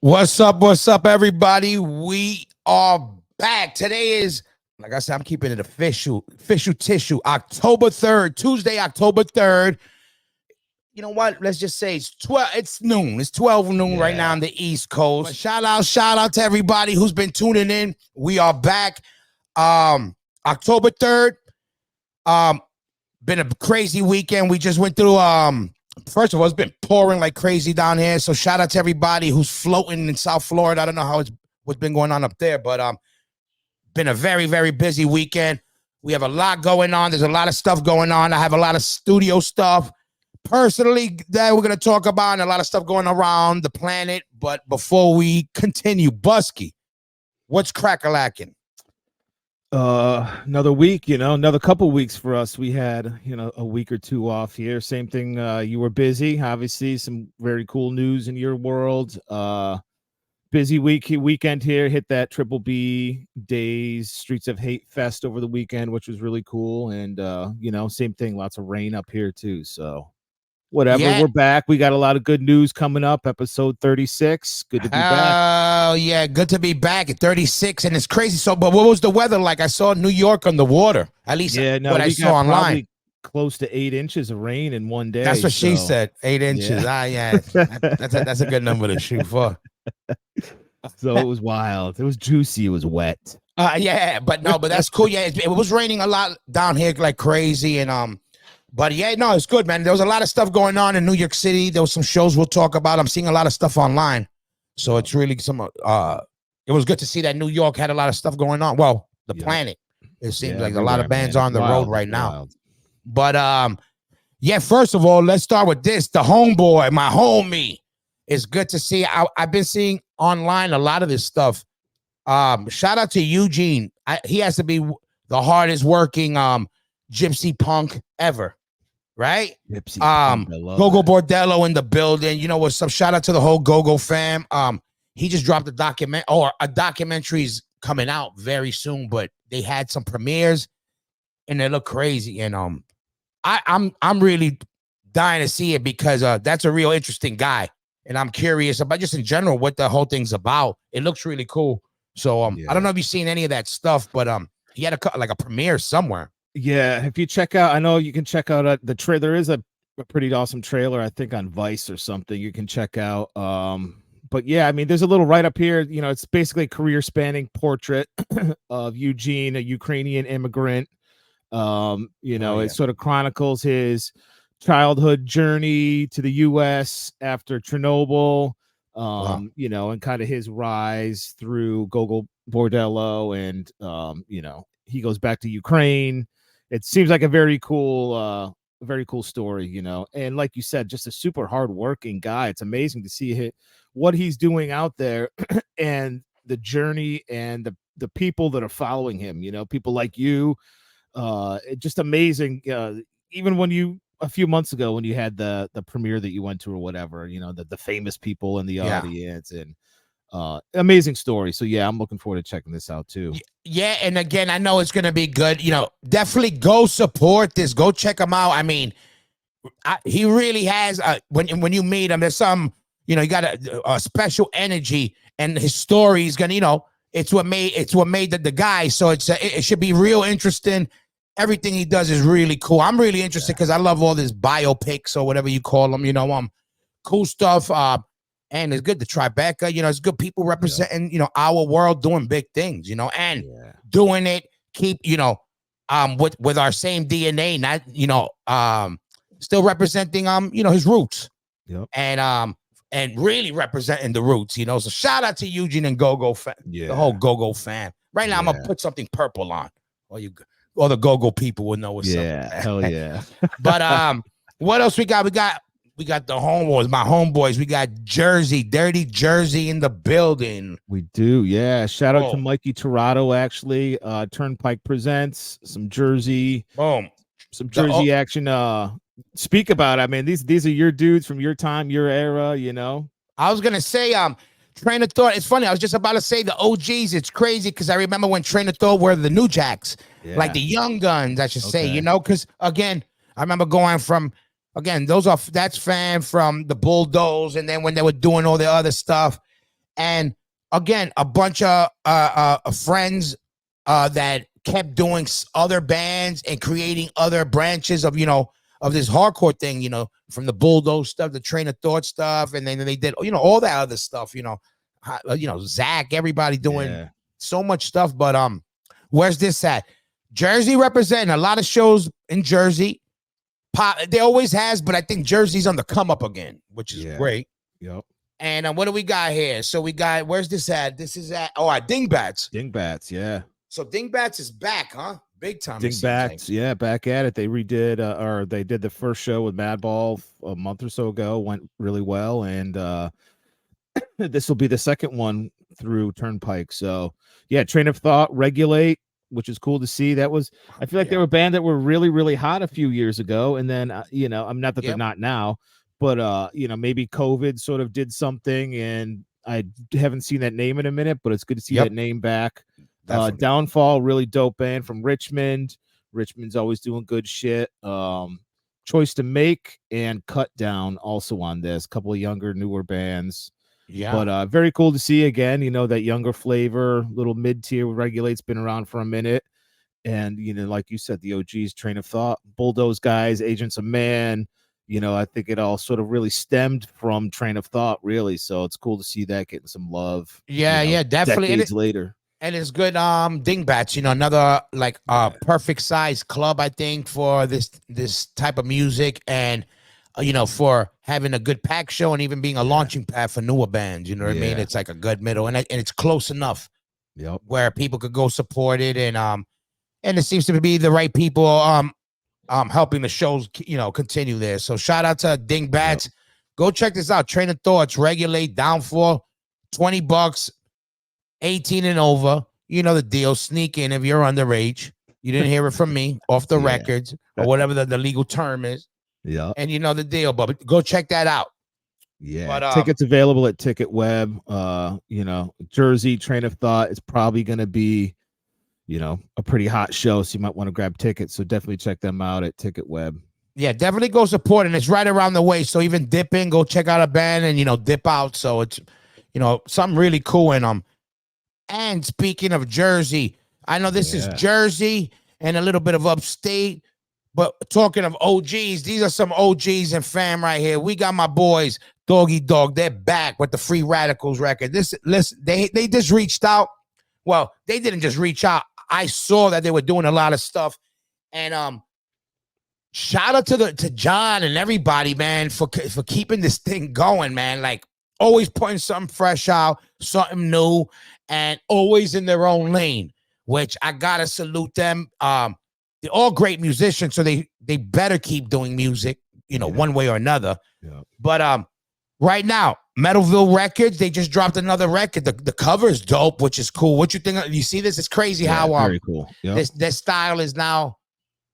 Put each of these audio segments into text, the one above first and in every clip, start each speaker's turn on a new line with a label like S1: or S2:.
S1: What's up, everybody? We are back. Today is, like I said, I'm keeping it official tissue. October 3rd, Tuesday, October 3rd. You know what? Let's just say it's 12. It's noon. It's 12 noon right now on the East Coast. But shout out to everybody who's been tuning in. We are back. October 3rd. Been a crazy weekend. We just went through first of all, it's been pouring like crazy down here. So shout out to everybody who's floating in South Florida. I don't know what's been going on up there, but been a very, very busy weekend. We have a lot going on. There's a lot of stuff going on. I have a lot of studio stuff personally that we're going to talk about, and a lot of stuff going around the planet. But before we continue, Busky, what's crack-a-lacking?
S2: Another week, another couple weeks for us. We had, a week or two off here. Same thing. You were busy, obviously. Some very cool news in your world. Busy weekend here. Hit that Triple B Days Streets of Hate Fest over the weekend, which was really cool. And same thing. Lots of rain up here too. So whatever. Yeah. We're back. We got a lot of good news coming up. Episode 36. Good to be back.
S1: Oh, yeah. Good to be back at 36. And it's crazy. So, but what was the weather like? I saw New York on the water. At least what I saw online.
S2: Close to 8 inches of rain in one day.
S1: That's what she said. 8 inches. Yeah. That's a good number to shoot for.
S2: So it was wild. It was juicy. It was wet.
S1: But that's cool. Yeah, it was raining a lot down here like crazy. And but yeah, no, it's good, man. There was a lot of stuff going on in New York City. There was some shows we'll talk about. I'm seeing a lot of stuff online. So it's really it was good to see that New York had a lot of stuff going on. Well, the planet. It seems like a lot of bands on the road right now. But first of all, let's start with this. The homeboy, my homie. It's good to see. I've been seeing online a lot of this stuff. Shout out to Eugene. He has to be the hardest working gypsy punk ever. Right? Gogo Bordello in the building. You know what's up? Shout out to the whole Gogo fam. He just dropped a documentary's coming out very soon, but they had some premieres and they look crazy. And I'm really dying to see it because that's a real interesting guy. And I'm curious about just in general what the whole thing's about. It looks really cool. So I don't know if you've seen any of that stuff, but he had a premiere somewhere.
S2: Yeah, if you check out, I know you can check out the trailer. There is a pretty awesome trailer, I think, on Vice or something you can check out. But yeah, I mean, there's a little right up here. It's basically a career-spanning portrait of Eugene, a Ukrainian immigrant. It sort of chronicles his childhood journey to the U.S. after Chernobyl. And kind of his rise through Gogo Bordello, and he goes back to Ukraine. It seems like a very cool story, and like you said, just a super hardworking guy. It's amazing to see what he's doing out there and the journey and the people that are following him, people like you, just amazing. Even when a few months ago when you had the premiere that you went to or whatever, the famous people in the audience, and amazing story. So yeah, I'm looking forward to checking this out too.
S1: Yeah, and again, I know it's gonna be good. Definitely go support this. Go check him out. I mean, he really has. When you meet him, there's some. He got a special energy, and his story is gonna. It's what made the guy. So it should be real interesting. Everything he does is really cool. I'm really interested because I love all this biopics or whatever you call them. Cool stuff. And it's good to Tribeca. It's good people representing, our world doing big things, and doing it, keep, with our same DNA, not, still representing, his roots.
S2: Yep.
S1: And really representing the roots, So shout out to Eugene and Gogo fam, the whole Gogo fam. Right now, I'm going to put something purple on. All the Gogo people will know what's up.
S2: Yeah, hell yeah.
S1: But what else we got? We got the homeboys, my homeboys. We got Jersey, Dirty Jersey in the building.
S2: We do, yeah. Shout out to Mikey Tirado, actually. Turnpike presents some Jersey.
S1: Boom.
S2: Some Jersey action. Speak about it. I mean, these are your dudes from your time, your era,
S1: I was gonna say, Train of Thought. It's funny. I was just about to say the OGs. It's crazy because I remember when Train of Thought were the New Jacks, like the Young Guns, I should say. Because again, I remember going from. Again, that's fan from the Bulldoze, and then when they were doing all the other stuff, And again, a bunch of friends that kept doing other bands and creating other branches of, of this hardcore thing, from the Bulldoze stuff, the Train of Thought stuff, and then they did, all that other stuff, Zach, everybody doing so much stuff. But where's this at? Jersey representing a lot of shows in Jersey. They always has, but I think Jersey's on the come up again, which is great.
S2: Yep.
S1: And what do we got here? So we got, where's this at? This is at Dingbats.
S2: Dingbats, yeah.
S1: So Dingbats is back, huh? Big time.
S2: Dingbats, yeah, back at it. They redid, or they did the first show with Madball a month or so ago. Went really well, and this will be the second one through Turnpike. So yeah, Train of Thought, Regulate, which is cool to see. That was, I feel like they were a band that were really, really hot a few years ago, and then I'm not that they're not now, but maybe COVID sort of did something, and I haven't seen that name in a minute, but it's good to see that name back. Downfall, really dope band from Richmond. Richmond's always doing good shit. Choice to Make and Cut Down also on this. Couple of younger, newer bands. Yeah, but very cool to see again. That younger flavor, little mid-tier. Regulate's been around for a minute, and like you said, the OGs, Train of Thought, Bulldoze guys, Agents of Man. I think it all sort of really stemmed from Train of Thought, really. So it's cool to see that getting some love.
S1: Yeah, definitely.
S2: Decades later.
S1: And it's good. Dingbats, another like perfect size club, I think, for this type of music, and for having a good pack show and even being a launching pad for newer bands. You know what I mean? It's like a good middle, and it's close enough where people could go support it, and it seems to be the right people helping the shows continue there. So shout out to Dingbats. Go check this out. Train of Thoughts, Regulate, Downfall, $20. 18 and over, the deal. Sneak in if you're underage. You didn't hear it from me, off the records, or whatever the legal term is. Yeah, and you know the deal. But go check that out.
S2: Yeah, but, tickets available at Ticket Web. Jersey Train of Thought is probably going to be, a pretty hot show, so you might want to grab tickets. So definitely check them out at Ticket Web. Yeah,
S1: definitely go support, and it's right around the way. So even dip in, go check out a band, and dip out. So it's something really cool in them. And speaking of Jersey, I know this is Jersey and a little bit of upstate, but talking of OGs, these are some OGs and fam right here. We got my boys, Doggy Dog. They're back with the Free Radicals record. They just reached out. Well, they didn't just reach out. I saw that they were doing a lot of stuff, and shout out to John and everybody, man, for keeping this thing going, man. Like always putting something fresh out, something new, and always in their own lane, which I gotta salute them. They're all great musicians, so they better keep doing music, one way or another. Yeah. But right now, Metalville Records, they just dropped another record. The cover is dope, which is cool. What you think? You see this? It's crazy how
S2: very cool. Yep.
S1: This style is now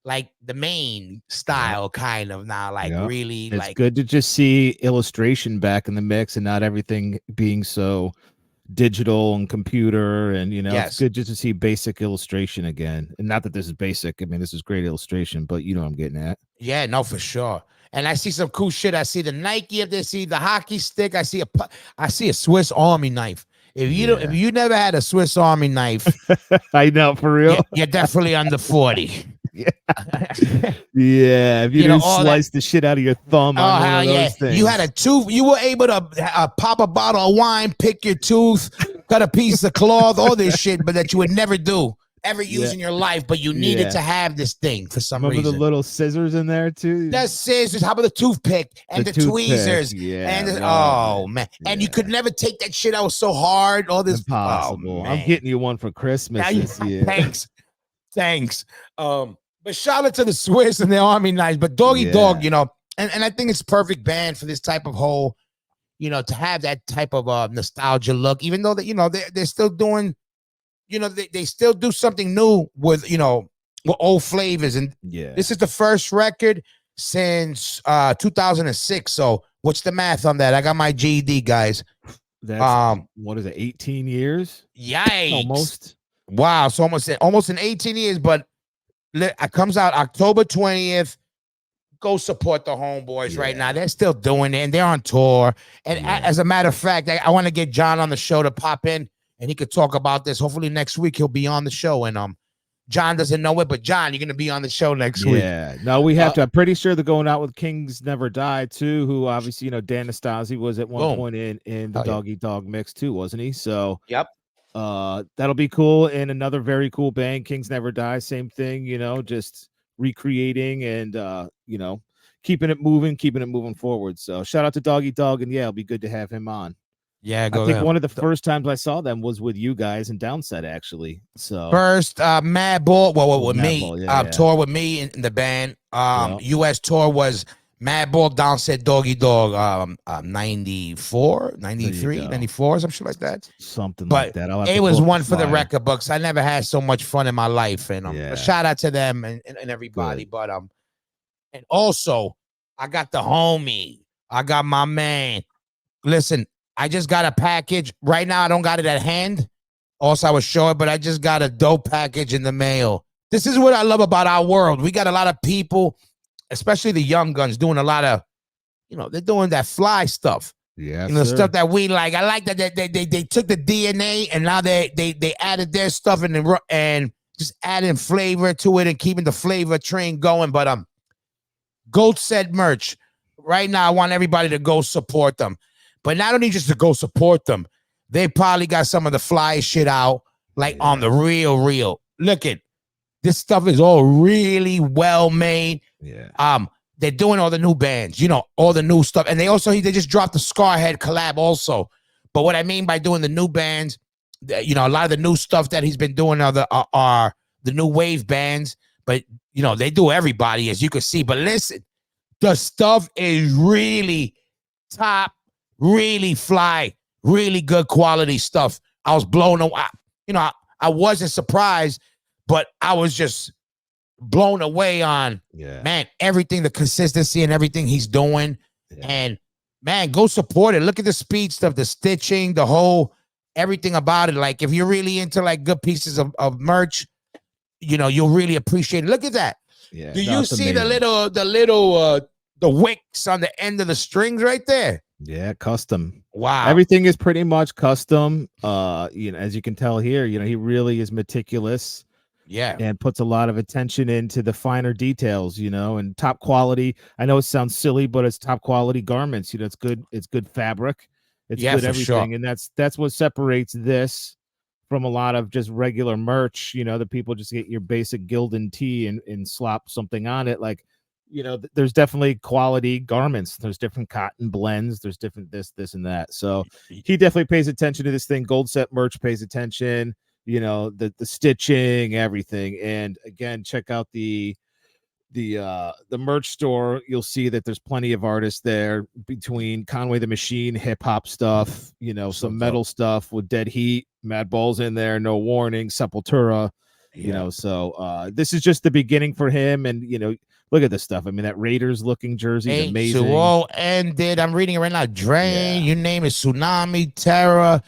S1: like the main style, kind of now, like really.
S2: It's good to just see illustration back in the mix and not everything being so digital and computer, and it's good just to see basic illustration again. And not that this is basic, I mean this is great illustration, but I'm getting at.
S1: Yeah, no, for sure. And I see some cool shit. I see the Nike up there, see the hockey stick, I see a Swiss Army knife. If you never had a Swiss Army knife,
S2: I know, for real,
S1: you're definitely under 40.
S2: Yeah, if you didn't slice the shit out of your thumb.
S1: Oh, hell yeah. Things. You had a tooth. You were able to pop a bottle of wine, pick your tooth, cut a piece of cloth, all this shit, but that you would never ever use in your life, but you needed to have this thing for some reason.
S2: Remember the little scissors in there too?
S1: The scissors. How about the toothpick and the tweezers?
S2: Yeah.
S1: And oh man. And you could never take that shit out. So hard. All this.
S2: Impossible.
S1: Oh,
S2: I'm getting you one for Christmas this year.
S1: Thanks. But shout out to the Swiss and the Army knives. But Doggy Dog, and I think it's a perfect band for this type of whole, to have that type of nostalgia look, even though that, they're still doing, they still do something new with, with old flavors. And this is the first record since 2006. So what's the math on that? I got my GED, guys.
S2: That's what is it, 18 years?
S1: Yikes.
S2: Almost.
S1: Wow. So almost in 18 years, but it comes out October 20th. go support the homeboys right now. They're still doing it, and they're on tour. And as a matter of fact, I want to get John on the show to pop in, and he could talk about this. Hopefully next week he'll be on the show. And John doesn't know it, but John, you're gonna be on the show next week.
S2: Yeah, no, we have to. I'm pretty sure they're going out with Kings Never Die too. Who obviously, Dan Nastasi was at one point in the Dog Eat Dog mix too, wasn't he? So
S1: yep.
S2: That'll be cool. And another very cool band, Kings Never Die, same thing, just recreating and keeping it moving forward. So shout out to Dog Eat Dog, and it'll be good to have him on.
S1: Yeah,
S2: I think one of the first times I saw them was with you guys in Downset, actually. So
S1: first Madball, with me,
S2: Madball,
S1: tour with me in the band. US tour was Madball, Downset, Doggy Dog, 94, 93, 94, some shit like that.
S2: Something like that.
S1: It was one for the record books. I never had so much fun in my life. And a shout out to them and everybody. Good. But and also I got the homie. I got my man. Listen, I just got a package. Right now, I don't got it at hand. Also, I was short, but I just got a dope package in the mail. This is what I love about our world. We got a lot of people, especially the young guns, doing a lot of, they're doing that fly stuff.
S2: Yeah,
S1: stuff that we like. I like that they took the DNA and now they added their stuff and just adding flavor to it and keeping the flavor train going. But Gold Set merch. Right now, I want everybody to go support them. But not only just to go support them, they probably got some of the fly shit out, on the real. Look at this stuff is all really well made.
S2: Yeah.
S1: They're doing all the new bands, all the new stuff, and they just dropped the Scarhead collab also. But what I mean by doing the new bands, a lot of the new stuff that he's been doing are the new wave bands. But they do everybody, as you can see. But listen, the stuff is really top. Really fly, really good quality stuff. I was blown away. I wasn't surprised, but I was just blown away on, man, everything, the consistency and everything he's doing. Yeah. And, man, go support it. Look at the speed stuff, the stitching, the whole, everything about it. Like, if you're really into, good pieces of merch, you'll really appreciate it. Look at that.
S2: Yeah,
S1: do you see amazing. the wicks on the end of the strings right there?
S2: Yeah, custom.
S1: Wow.
S2: Everything is pretty much custom. As you can tell here, he really is meticulous.
S1: Yeah.
S2: And puts a lot of attention into the finer details, and top quality. I know it sounds silly, but it's top quality garments. It's good fabric. It's good everything. Sure. And that's what separates this from a lot of just regular merch. The people just get your basic Gildan tee and slap something on it. There's definitely quality garments. There's different cotton blends. There's different this, and that. So he definitely pays attention to this thing. Gold Set merch pays attention, the stitching, everything. And again, check out the merch store. You'll see that there's plenty of artists there between Conway the Machine, hip hop stuff, some metal stuff with Dead Heat, Madball's in there, No Warning, Sepultura, so this is just the beginning for him. And, look at this stuff. I mean, that Raiders looking jersey is amazing.
S1: So ended. I'm reading it right now. Drain, you name it, Tsunami, Terror.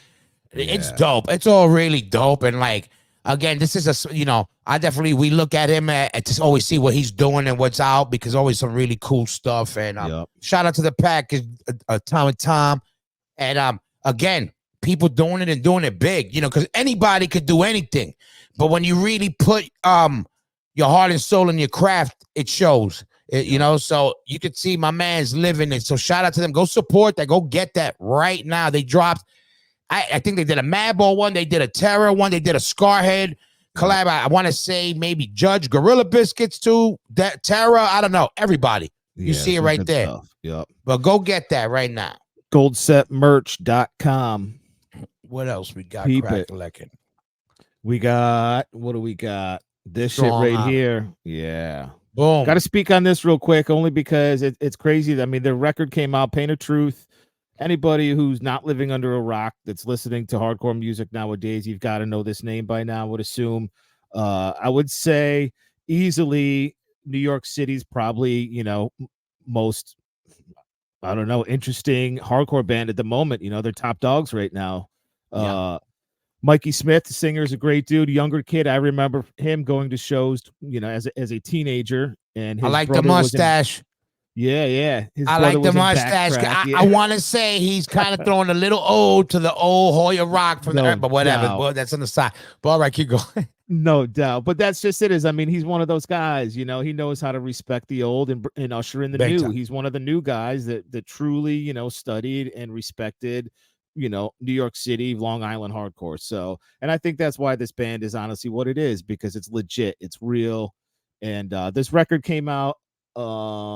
S1: It's dope. It's all really dope. And again, this is we look at him to always see what he's doing and what's out, because always some really cool stuff. And shout out to the package, Tom. And again, people doing it and doing it big, because anybody could do anything. But when you really put your heart and soul in your craft, it shows. So you can see my man's living it. So shout out to them. Go support that. Go get that right now. They dropped, I think they did a Madball one. They did a Terror one. They did a Scarhead collab. I want to say maybe Judge, Gorilla Biscuits too. That Terror, I don't know. Everybody. You see it right there.
S2: Stuff. Yep.
S1: But go get that right now.
S2: Goldsetmerch.com.
S1: What else we got?
S2: Crack-a-leckin'. We got, what do we got? This Strong shit right here. Yeah.
S1: Boom.
S2: Got to speak on this real quick, only because it's crazy. I mean, the record came out, Pain of Truth. Anybody who's not living under a rock that's listening to hardcore music nowadays, you've got to know this name by now, I would assume. I would say easily New York City's probably, most, I don't know, interesting hardcore band at the moment. They're top dogs right now. Mikey Smith, the singer, is a great dude, younger kid. I remember him going to shows, as a teenager. And his
S1: I like the mustache.
S2: Yeah. His
S1: I
S2: brother
S1: like the
S2: was in
S1: mustache.
S2: Backtrack.
S1: I
S2: Yeah.
S1: want to say he's kind of throwing a little old to the old Hoya Rock from the
S2: No
S1: earth, but whatever.
S2: doubt.
S1: Well, that's on the side. But all right, keep going.
S2: No doubt. But that's just it. Is I mean, he's one of those guys, you know, he knows how to respect the old and usher in the
S1: Big
S2: new.
S1: time.
S2: He's one of the new guys that truly, you know, studied and respected, you know, New York City, Long Island hardcore. So, and I think that's why this band is honestly what it is, because it's legit, it's real. And this record came out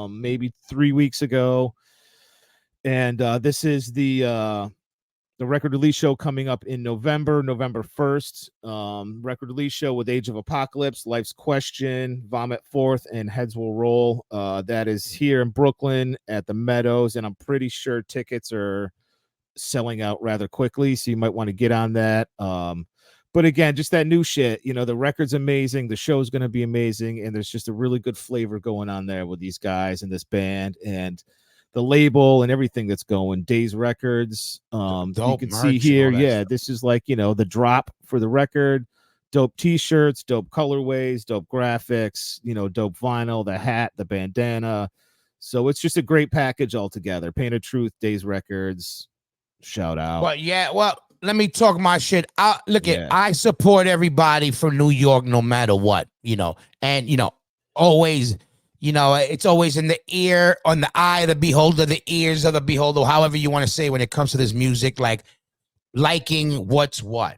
S2: maybe 3 weeks ago. And this is the record release show coming up in November 1st. Record release show with Age of Apocalypse, Life's Question, Vomit Forth, and Heads Will Roll. That is here in Brooklyn at the Meadows, and I'm pretty sure tickets are selling out rather quickly, so you might want to get on that. But again, just that new shit, you know, the record's amazing, the show's going to be amazing, and there's just a really good flavor going on there with these guys and this band and the label and everything that's going. Days Records, you can see here, yeah, this is like, you know, the drop for the record. Dope t-shirts, dope colorways, dope graphics, you know, dope vinyl, the hat, the bandana. So it's just a great package altogether. Pain of Truth, Days Records, shout out.
S1: But yeah, well, let me talk my shit. I support everybody from New York no matter what, you know, and you know, always, you know, it's always in the ear, on the eye of the beholder, the ears of the beholder, however you want to say when it comes to this music, like liking what's what.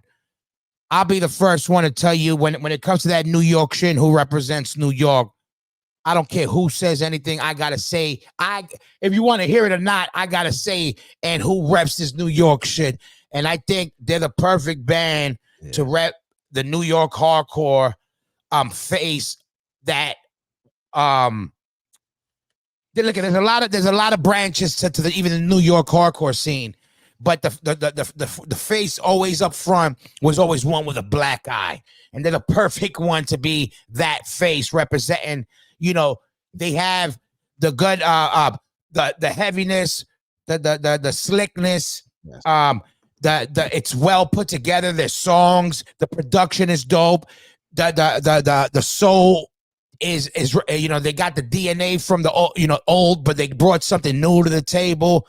S1: I'll be the first one to tell you when it comes to that New York shit, who represents New York. I don't care who says anything. I gotta say, if you want to hear it or not, I gotta say, and who reps this New York shit. And I think they're the perfect band to rep the New York hardcore face that look, there's a lot of branches to the even the New York hardcore scene, but the face always up front was always one with a black eye, and they're the perfect one to be that face representing. You know, they have the good the heaviness, the slickness,
S2: yes.
S1: It's well put together. Their songs, the production is dope. The soul is you know, they got the DNA from the old, you know, old, but they brought something new to the table.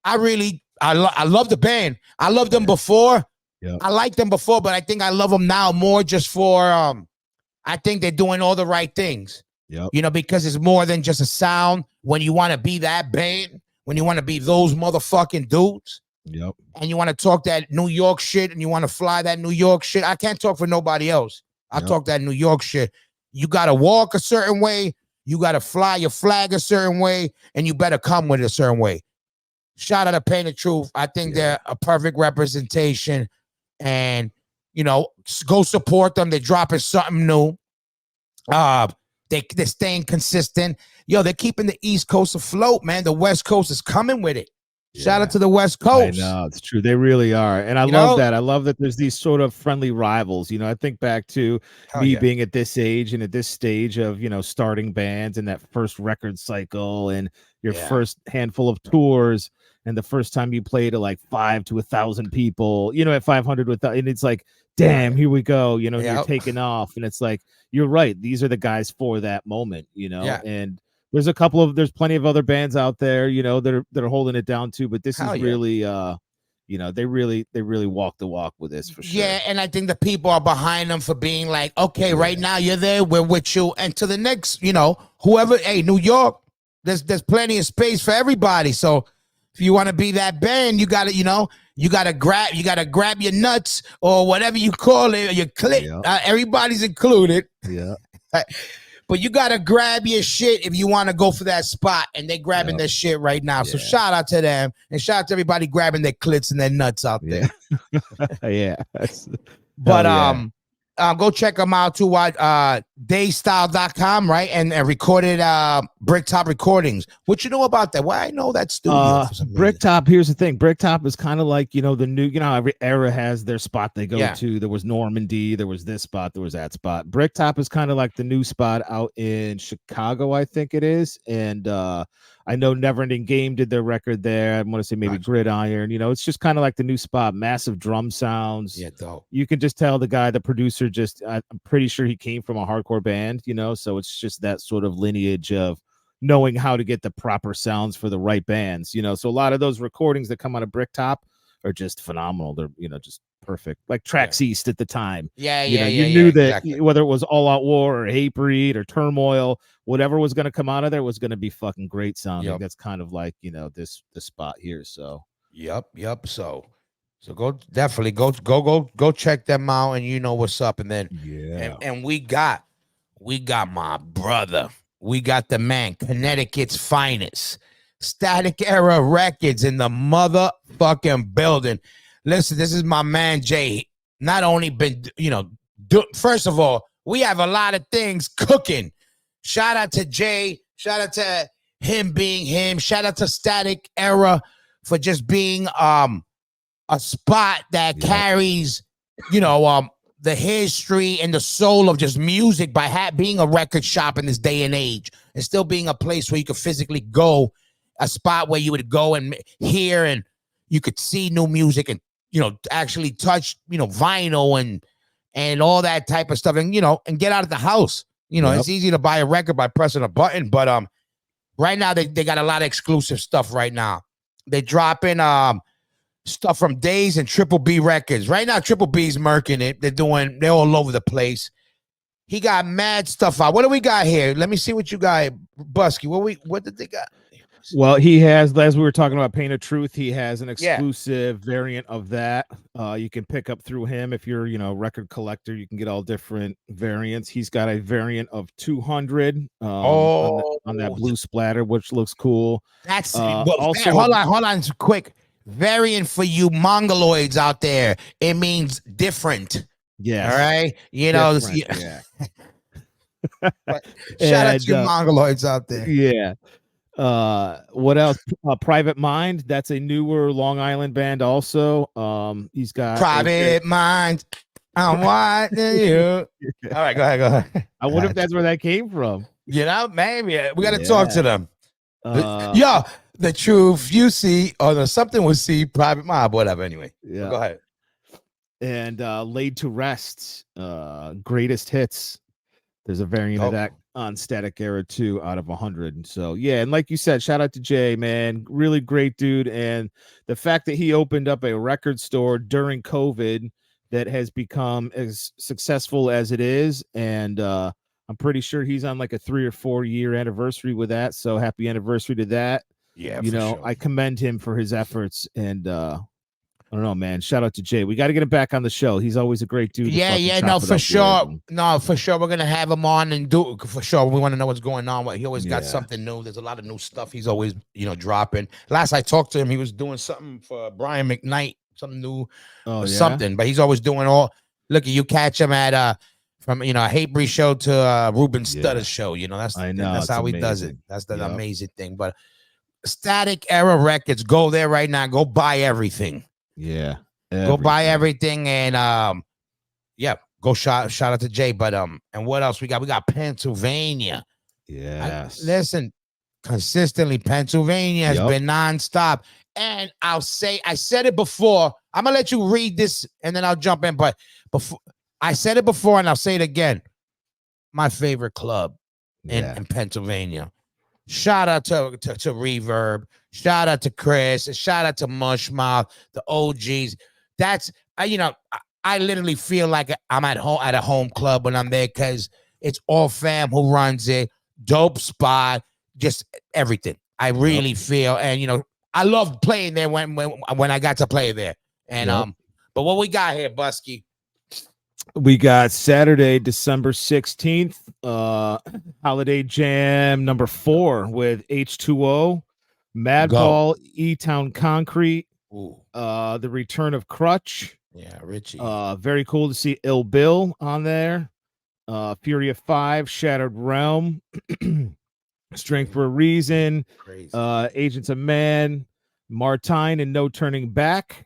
S1: I love the band. I loved them before.
S2: Yeah.
S1: I liked them before, but I think I love them now more just for I think they're doing all the right things.
S2: Yep.
S1: You know, because it's more than just a sound. When you want to be that band, when you want to be those motherfucking dudes,
S2: yep,
S1: and you want to talk that New York shit, and you want to fly that New York shit, I can't talk for nobody else. I talk that New York shit. You got to walk a certain way. You got to fly your flag a certain way, and you better come with it a certain way. Shout out to Pain of Truth. I think they're a perfect representation, and you know, go support them. They're dropping something new. They're staying consistent. Yo, they're keeping the East Coast afloat, man. The West Coast is coming with it. Shout out to the West Coast.
S2: I know, it's true. They really are. And I love that. I love that there's these sort of friendly rivals. You know, I think back to me being at this age and at this stage of, you know, starting bands and that first record cycle and your first handful of tours and the first time you play to like 5 to 1,000 people, you know, at 500 and it's like, damn, here we go. You know, you're taking off. And it's like, you're right. These are the guys for that moment, you know, and there's plenty of other bands out there, you know, that are holding it down too, but this is really, you know, they really walk the walk with this for sure.
S1: Yeah, and I think the people are behind them for being like, okay, right now you're there, we're with you, and to the next, you know, whoever. Hey, New York, there's plenty of space for everybody. So if you want to be that band, you gotta, you know, you gotta grab your nuts or whatever you call it, or your clit. Everybody's included.
S2: Yeah.
S1: But you got to grab your shit if you want to go for that spot, and they're grabbing their shit right now. So shout out to them, and shout out to everybody grabbing their clits and their nuts out there. But go check them out too at daystyle.com, right? And recorded Bricktop Recordings. What you know about that? Well, I know that studio.
S2: Bricktop, here's the thing. Bricktop is kind of like, you know, the new, you know, every era has their spot they go to. There was Normandy, there was this spot, there was that spot. Bricktop is kind of like the new spot out in Chicago, I think it is. And I know Neverending Game did their record there. I want to say maybe Gridiron. You know, it's just kind of like the new spot. Massive drum sounds.
S1: Yeah, dope.
S2: You can just tell the guy, the producer, I'm pretty sure he came from a hardcore band, you know, so it's just that sort of lineage of knowing how to get the proper sounds for the right bands, so a lot of those recordings that come out of Bricktop are just phenomenal. They're, just perfect, like Tracks East at the time. You knew that
S1: exactly.
S2: whether it was All Out War or Hatebreed or Turmoil, whatever was going to come out of there was going to be fucking great sounding.
S1: Yep.
S2: That's kind of like, this spot here. So
S1: Yep. So go definitely go check them out, and you know what's up. And then and we got my brother. We got the man, Connecticut's finest, Static Era Records in the motherfucking building. Listen, this is my man Jay. Not only been, first of all, we have a lot of things cooking. Shout out to Jay. Shout out to him being him. Shout out to Static Era for just being a spot that carries, the history and the soul of just music by being a record shop in this day and age, and still being a place where you could physically go, a spot where you would go and hear and you could see new music and, actually touch, vinyl and all that type of stuff, and, and get out of the house. It's easy to buy a record by pressing a button, but right now they got a lot of exclusive stuff right now. They dropping stuff from Daze and Triple B Records. Right now, Triple B's murking it. They're all over the place. He got mad stuff out. What do we got here? Let me see what you got, Busky. What did they got?
S2: Well, he has, as we were talking about Pain of Truth, he has an exclusive variant of that. You can pick up through him if you're, record collector. You can get all different variants. He's got a variant of 200 on that blue splatter, which looks cool.
S1: That's also. Hold on, quick. Variant for you mongoloids out there. It means different.
S2: Yeah.
S1: All right.
S2: Yeah.
S1: Shout out to you mongoloids out there.
S2: Yeah. What else? Private Mind. That's a newer Long Island band. Also, he's got
S1: Private Mind. I'm watching you. All right, go ahead.
S2: I wonder if that's where that came from.
S1: Maybe we got to talk to them. The truth you see, or something will see. Private Mind, whatever. Anyway, go ahead.
S2: And Laid to Rest, greatest hits. There's a variant of that on Static Era 2 out of 100. So yeah, and like you said, shout out to Jay, man, really great dude. And the fact that he opened up a record store during COVID that has become as successful as it is, and I'm pretty sure he's on like a 3 or 4 year anniversary with that. So happy anniversary to that.
S1: Yeah,
S2: sure. I commend him for his efforts, and I don't know, man. Shout out to Jay. We got to get him back on the show. He's always a great dude.
S1: No, for sure. No, for sure. We're gonna have him on and do for sure. We want to know what's going on. He always got something new. There's a lot of new stuff. He's always, dropping. Last I talked to him, he was doing something for Brian McKnight, something new, something. But he's always doing all. Look, you catch him at from a Hatebreed show to Ruben Studder's show. That's how he does it. That's the amazing thing. But Static Era Records, go there right now. Go buy everything.
S2: Yeah.
S1: Go buy everything, and go shout out to Jay. But and what else we got? We got Pennsylvania.
S2: Yes.
S1: Listen, consistently Pennsylvania has been nonstop. And I said it before. I'm gonna let you read this and then I'll jump in. But before I said it before and I'll say it again. My favorite club in Pennsylvania. Shout out to Reverb. Shout out to Chris. Shout out to Mushmouth, the OGs. That's I literally feel like I'm at home at a home club when I'm there, because it's all fam who runs it. Dope spot, just everything. I really feel, and I love playing there when I got to play there. And but what we got here, Busky?
S2: We got Saturday, December 16th, Holiday Jam number 4 with H2O, Madball, E-Town Concrete, the return of Crutch.
S1: Yeah, Richie.
S2: Very cool to see Ill Bill on there. Fury of 5, Shattered Realm, Strength for a Reason, Agents of Man, Martine and No Turning Back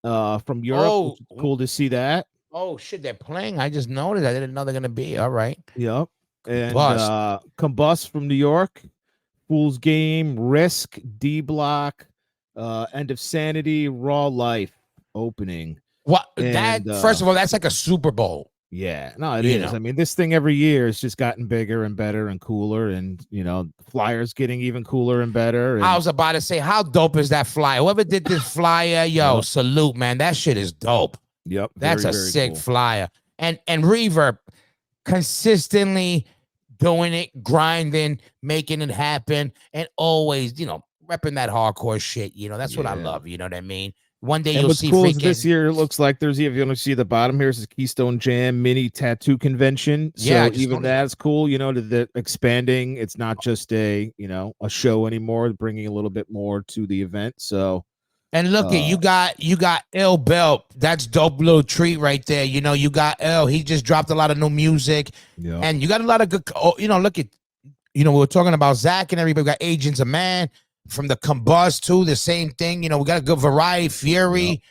S2: from Europe. Cool to see that.
S1: Oh shit, they're playing. I just noticed. I didn't know they're gonna be. All right.
S2: Yep. And Combust from New York, Fool's Game, Risk, D Block, End of Sanity, Raw Life opening.
S1: What first of all, that's like a Super Bowl.
S2: Yeah, no, it
S1: You
S2: is.
S1: know,
S2: I mean, this thing every year has just gotten bigger and better and cooler, and flyers getting even cooler and better.
S1: I
S2: And
S1: was about to say, how dope is that flyer? Whoever did this flyer, yo,
S2: yep,
S1: salute, man. That shit is dope.
S2: yep,
S1: That's
S2: very,
S1: a
S2: very
S1: sick
S2: cool.
S1: flyer. And Reverb consistently doing it, grinding, making it happen, and always, repping that hardcore shit. That's what I
S2: Yeah.
S1: love. You know what I mean? One day
S2: And
S1: you'll
S2: what's
S1: see
S2: cool is this
S1: freaking,
S2: year it looks like there's, if you want to see the bottom here, is Keystone Jam mini tattoo convention.
S1: yeah, I
S2: So
S1: just
S2: even
S1: noticed.
S2: that's cool, the expanding. It's not just a show anymore, bringing a little bit more to the event. So
S1: And look at
S2: uh
S1: you got Ill Bell. That's dope little treat right there. You got Ill. He just dropped a lot of new music,
S2: yeah,
S1: and you got a lot of good. Look at we were talking about Zach and everybody. We got Agents of Man from the Combust too. The same thing. We got a good variety.
S2: yeah,
S1: Fury.